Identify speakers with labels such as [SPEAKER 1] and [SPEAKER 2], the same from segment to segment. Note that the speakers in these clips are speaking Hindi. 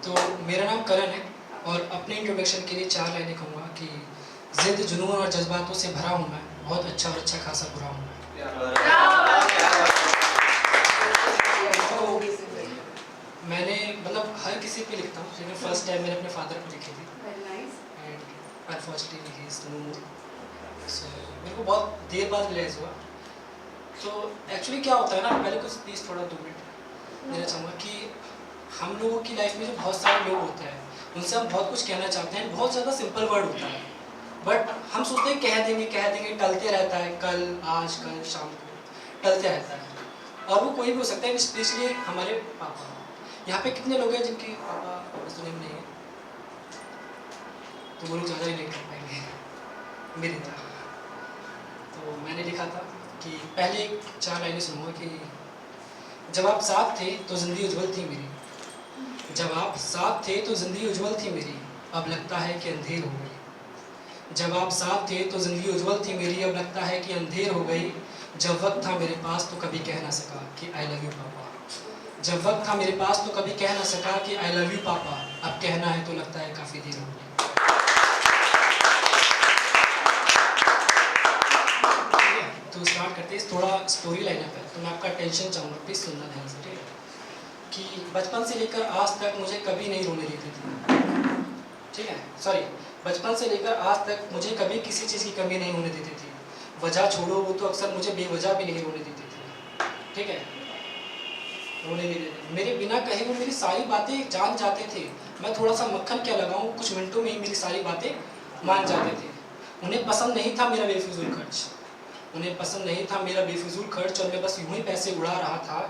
[SPEAKER 1] तो मेरा नाम करण है और अपने इंट्रोडक्शन के लिए 4 लाइनें कहूँगा कि ज़िद जुनून और जज्बातों से भरा हूँ मैं, बहुत अच्छा और अच्छा खासा बुरा हूँ मैं। तो मैंने मतलब हर किसी पे लिखता हूँ, लेकिन फर्स्ट टाइम मैंने अपने फादर पे लिखी थी and unfortunately he is no more. So मेरे को बहुत देर बाद रियलाइज़ हुआ। तो एक्चुअली क्या होता है ना, पहले कुछ प्लीज़ थोड़ा 2 मिनट देना चाहूँगा कि हम लोगों की लाइफ में जो बहुत सारे लोग होते हैं उनसे हम बहुत कुछ कहना चाहते हैं, बहुत ज़्यादा सिंपल वर्ड होता है, बट हम सोचते हैं कह देंगे टलते रहता है, कल आज कल शाम को टलते रहता है। और वो कोई भी हो सकता है, स्पेशली हमारे पापा। यहाँ पे कितने लोग हैं जिनके पापा सुने नहीं है, तो वो लोग ज़्यादा रिलेट कर पाएंगे मेरी तरह। तो मैंने लिखा था कि पहले 4 लाइनें सुनूंगा कि जब आप साथ थे तो ज़िंदगी उज्जवल थी मेरी, जब आप साथ थे तो ज़िंदगी उज्जवल थी मेरी, अब लगता है कि अंधेर हो गई। जब आप साथ थे तो ज़िंदगी उज्जवल थी मेरी, अब लगता है कि अंधेर हो गई। जब वक्त था मेरे पास तो कभी कह ना सका कि आई लव यू पापा। जब वक्त था मेरे पास तो कभी कह ना सका कि आई लव यू पापा, अब कहना है तो लगता है काफ़ी देर हो गई। तो स्टार्ट करते हैं, थोड़ा स्टोरी लाइन है, तो मैं आपका टेंशन चाहूँगा, प्लीज़ सुनना ध्यान से, ठीक है। कि बचपन से लेकर आज तक मुझे कभी नहीं रोने देती थी, ठीक है, सॉरी, बचपन से लेकर आज तक मुझे कभी किसी चीज़ की कमी नहीं होने देती थी। वजह छोड़ो, वो तो अक्सर मुझे बेवजह भी नहीं रोने देती थी, ठीक है, रोने नहीं देती। मेरे बिना कहे वो मेरी सारी बातें जान जाते थे। मैं थोड़ा सा मक्खन क्या लगाऊं, कुछ मिनटों में ही मेरी सारी बातें मान जाते थे। उन्हें पसंद नहीं था मेरा बेफिजूल खर्च, उन्हें पसंद नहीं था मेरा बेफिजूल खर्च, और मैं बस यूं ही पैसे उड़ा रहा था।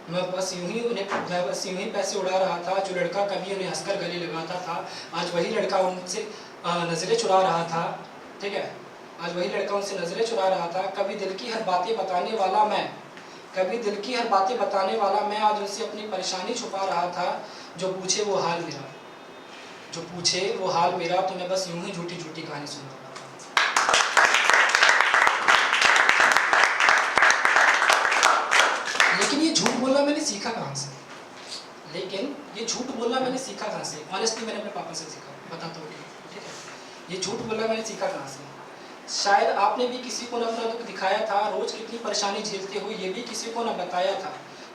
[SPEAKER 1] मैं बस यूं ही पैसे उड़ा रहा था। जो लड़का कभी उन्हें हंसकर गले लगाता था, आज वही लड़का उनसे नज़रें चुरा रहा था, ठीक है, आज वही लड़का उनसे नज़रें चुरा रहा था। कभी दिल की हर बातें बताने वाला मैं, कभी दिल की हर बातें बताने वाला मैं, आज उनसे अपनी परेशानी छुपा रहा था। जो पूछे वो हाल मेरा, जो पूछे वो हाल मेरा, तो मैं बस यूं ही झूठी झूठी कहानी सुन रहा था। लेकिन ये झूठ बोलना मैंने सीखा कहाँ से? लेकिन ये झूठ बोलना मैंने सीखा कहाँ से? ऑनेस्टली मैंने अपने पापा से सीखा, बताता हूँ, ठीक है। ये झूठ बोलना मैंने सीखा कहाँ से? शायद आपने भी किसी को न अपना दुख दिखाया था, रोज कितनी परेशानी झेलते हो ये भी किसी को न बताया था।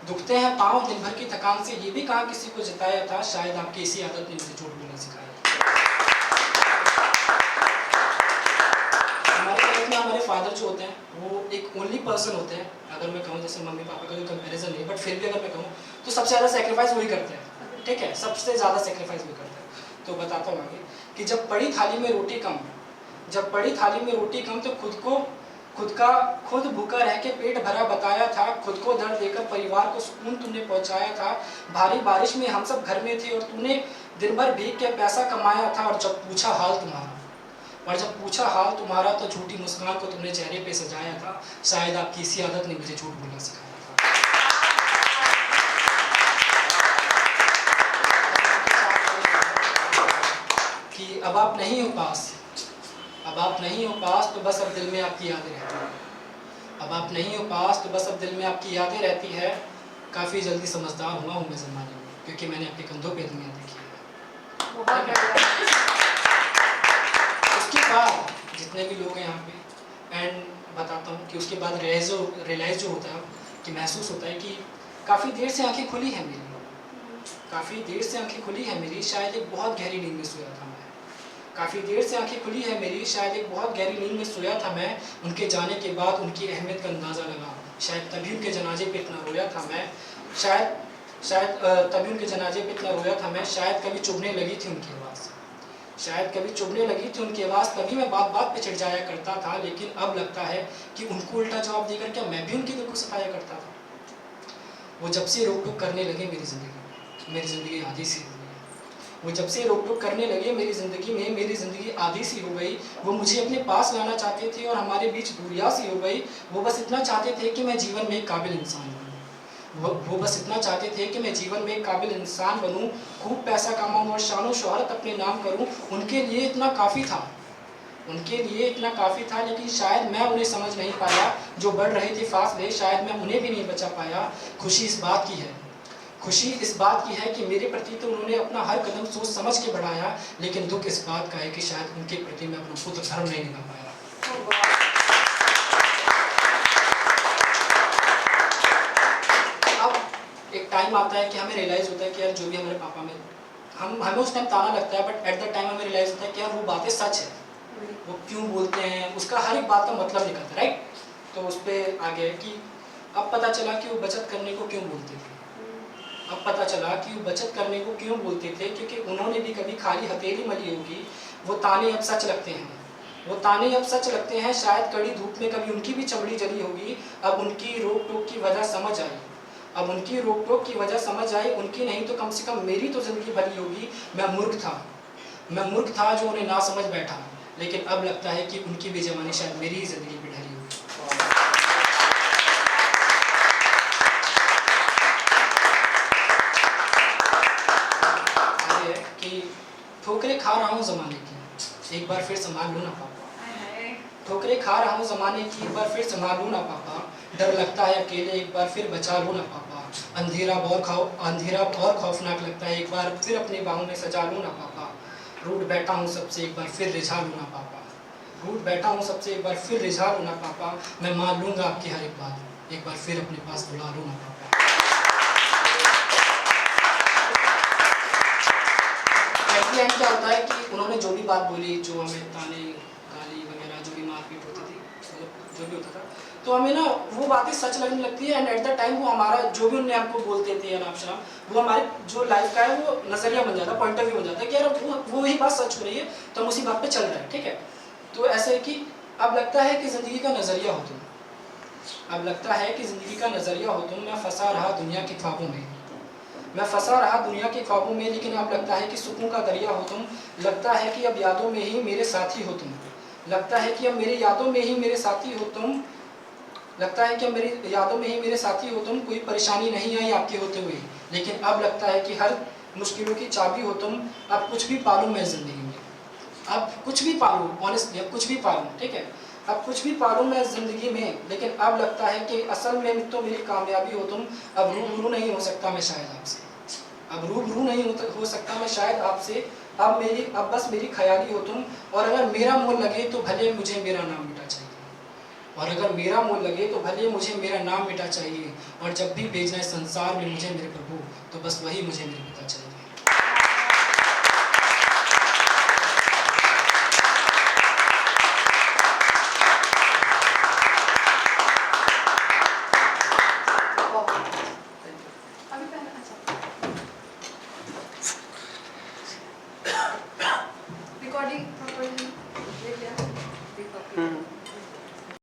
[SPEAKER 1] दुखते हैं पाँव दिन भर की थकान से, ये भी कहाँ किसी को जताया था। शायद आपकी इसी आदत ने मुझे झूठ बोलना सिखाया। हमारे लाइफ में हमारे फादर जो होते हैं वो एक ओनली पर्सन होते हैं। अगर मैं कहूँ जैसे मम्मी पापा का कोई कंपैरिजन नहीं, बट फिर भी अगर मैं कहूँ तो सबसे ज़्यादा सेक्रीफाइस वही करते हैं, ठीक है, सबसे ज़्यादा सेक्रीफाइस वही करते हैं। तो बताता हूँ आगे कि जब पड़ी थाली में रोटी कम, जब पड़ी थाली में रोटी कम, तो खुद भूखा रह के पेट भरा बताया था। खुद को दर्द देकर परिवार को सुकून तुमने पहुंचाया था। भारी बारिश में हम सब घर में थे और तूने दिन भर भीग के पैसा कमाया था। और जब पूछा हाल तुम्हारा तो झूठी मुस्कान को तुमने चेहरे पे सजाया था। शायद आपकी इसी आदत ने मुझे झूठ बोलना सिखाया था। कि अब आप नहीं हो पास, अब आप नहीं हो पास तो बस अब दिल में आपकी यादें रहती है। अब आप नहीं हो पास तो बस अब दिल में आपकी यादें रहती है। काफ़ी जल्दी समझदार हुआ हूँ मैं ज़माने में, क्योंकि मैंने आपके कंधों पे दुनिया देखी है। उसके बाद जितने भी लोग हैं यहाँ पे, एंड बताता हूँ कि उसके बाद रियलाइज़ जो होता है कि महसूस होता है कि काफ़ी देर से आँखें खुली हैं मेरी, काफ़ी देर से आँखें खुली है मेरी। शायद एक बहुत गहरी नींद में सोया था मैं, काफ़ी देर से आंखें खुली है मेरी। शायद एक बहुत गहरी नींद में सोया था मैं। उनके जाने के बाद उनकी अहमियत का अंदाज़ा लगा। शायद तभी उनके जनाजे पे इतना रोया था मैं। शायद तभी उनके जनाजे पे इतना रोया था मैं। शायद कभी चुभने लगी थी उनकी आवाज़, शायद कभी चुभने लगी थी उनकी आवाज़। तभी मैं बात बात पे चिढ़ जाया करता था। लेकिन अब लगता है कि उनको उल्टा जवाब देकर क्या मैं भी उनके दिल को सताया करता था। वो जब से रोक टोक करने लगे मेरी ज़िंदगी आधी सी हो गई। वो जब से रोक टोक करने लगे मेरी ज़िंदगी आधी सी हो गई। वो मुझे अपने पास लाना चाहते थे और हमारे बीच दूरियां सी हो गई। वो बस इतना चाहते थे कि मैं जीवन में एक काबिल इंसान बनूं। वो बस इतना चाहते थे कि मैं जीवन में एक काबिल इंसान बनूं, खूब पैसा कमाऊं और शान शोहरत अपने नाम करूं। उनके लिए इतना काफ़ी था, लेकिन शायद मैं उन्हें समझ नहीं पाया। जो बढ़ रहे थे फासले, शायद मैं उन्हें भी नहीं बचा पाया। खुशी इस बात की है खुशी इस बात की है कि मेरे प्रति तो उन्होंने अपना हर कदम सोच समझ के बढ़ाया, लेकिन दुख इस बात का है कि शायद उनके प्रति मैं अपना पुत्र धर्म नहीं निभा पाया। अब एक टाइम आता है कि हमें रियलाइज़ होता है कि यार जो भी हमारे पापा में हमें उस टाइम ताना लगता है, बट एट द टाइम हमें रियलाइज़ होता है कि यार वो बातें सच है, वो क्यों बोलते हैं, उसका हर एक बात का मतलब निकलता है, राइट। तो उस पर आ गया कि अब पता चला कि वो बचत करने को क्यों बोलते थे। अब पता चला कि वो बचत करने को क्यों बोलते थे, क्योंकि उन्होंने भी कभी खाली हथेली मली होगी। वो ताने अब सच लगते हैं, वो ताने अब सच लगते हैं। शायद कड़ी धूप में कभी उनकी भी चमड़ी जली होगी। अब उनकी रोक टोक की वजह समझ आई, अब उनकी रोक टोक की वजह समझ आई। उनकी नहीं तो कम से कम मेरी तो ज़िंदगी भरी होगी। मैं मूर्ख था जो उन्हें ना समझ बैठा, लेकिन अब लगता है कि उनकी भी जवानी शायद मेरी ही ज़िंदगी पर ढली होगी। कि ठोकरें खा रहा हूँ ज़माने की, एक बार फिर संभाल लूँ ना पापा। ठोकरें खा रहा हूँ ज़माने की, एक बार फिर संभाल लूँ ना पापा। डर लगता है अकेले, एक बार फिर बचा लूँ ना पापा। अंधेरा और खौफनाक लगता है, एक बार फिर अपनी बाहों में सजा लूँ ना पापा। रूठ बैठा हूँ सबसे, एक बार फिर रिझा लूँ ना पापा। रूठ बैठा हूँ सबसे, एक बार फिर रिझा लूँ ना पापा। मैं मान लूँगा आपकी हर एक बात, एक बार फिर अपने पास बुला लूँ ना पापा। एंड क्या होता है कि उन्होंने जो भी बात बोली, जो हमें ताने गाली वगैरह जो भी मारपीट होती थी, मतलब जो भी होता था, तो हमें ना वो बातें सच लगने लगती है। एंड एट द टाइम वो हमारा जो भी उन्होंने हमको बोलते थे या आपशा, वो हमारे जो लाइफ का है वो नज़रिया बन जाता है, पॉइंट ऑफ व्यू बन जाता है कि यार वो ही बात सच हो रही है, तो हम उसी बात पे चल रहे हैं, ठीक है। तो ऐसा है कि अब लगता है कि ज़िंदगी का नज़रिया हो तुम, अब लगता है कि ज़िंदगी का नज़रिया हो तुम। मैं फंसा रहा दुनिया के ख्वाबों में, मैं फंसा रहा दुनिया के ख्वाबों में, लेकिन अब लगता है कि सुकून का दरिया हो तुम। लगता है कि अब यादों में ही मेरे साथी हो तुम, लगता है कि अब मेरी यादों में ही मेरे साथी हो तुम, लगता है कि अब मेरी यादों में ही मेरे साथी हो तुम। कोई परेशानी नहीं आई आपके होते हुए, लेकिन अब लगता है कि हर मुश्किलों की चाबी हो तुम। अब कुछ भी पालूँ मैं ज़िंदगी में, अब कुछ भी पालूँ, ऑनेस्टली अब कुछ भी पालूँ, ठीक है, अब कुछ भी पालूँ मैं ज़िंदगी में, लेकिन अब लगता है कि असल में तो मेरी कामयाबी हो तुम। अब रूबरू नहीं हो सकता मैं शायद आपसे, अब रूबरू नहीं हो सकता मैं शायद आपसे। अब बस मेरी ख्याली हो तुम। और अगर मेरा मोल लगे तो भले मुझे मेरा नाम मिटा चाहिए, और अगर मेरा मोल लगे तो भले मुझे मेरा नाम मिटा चाहिए। और जब भी भेजना है संसार में मुझे मेरे प्रभु, तो बस वही मुझे मेरे पिता चाहिए।
[SPEAKER 2] Recording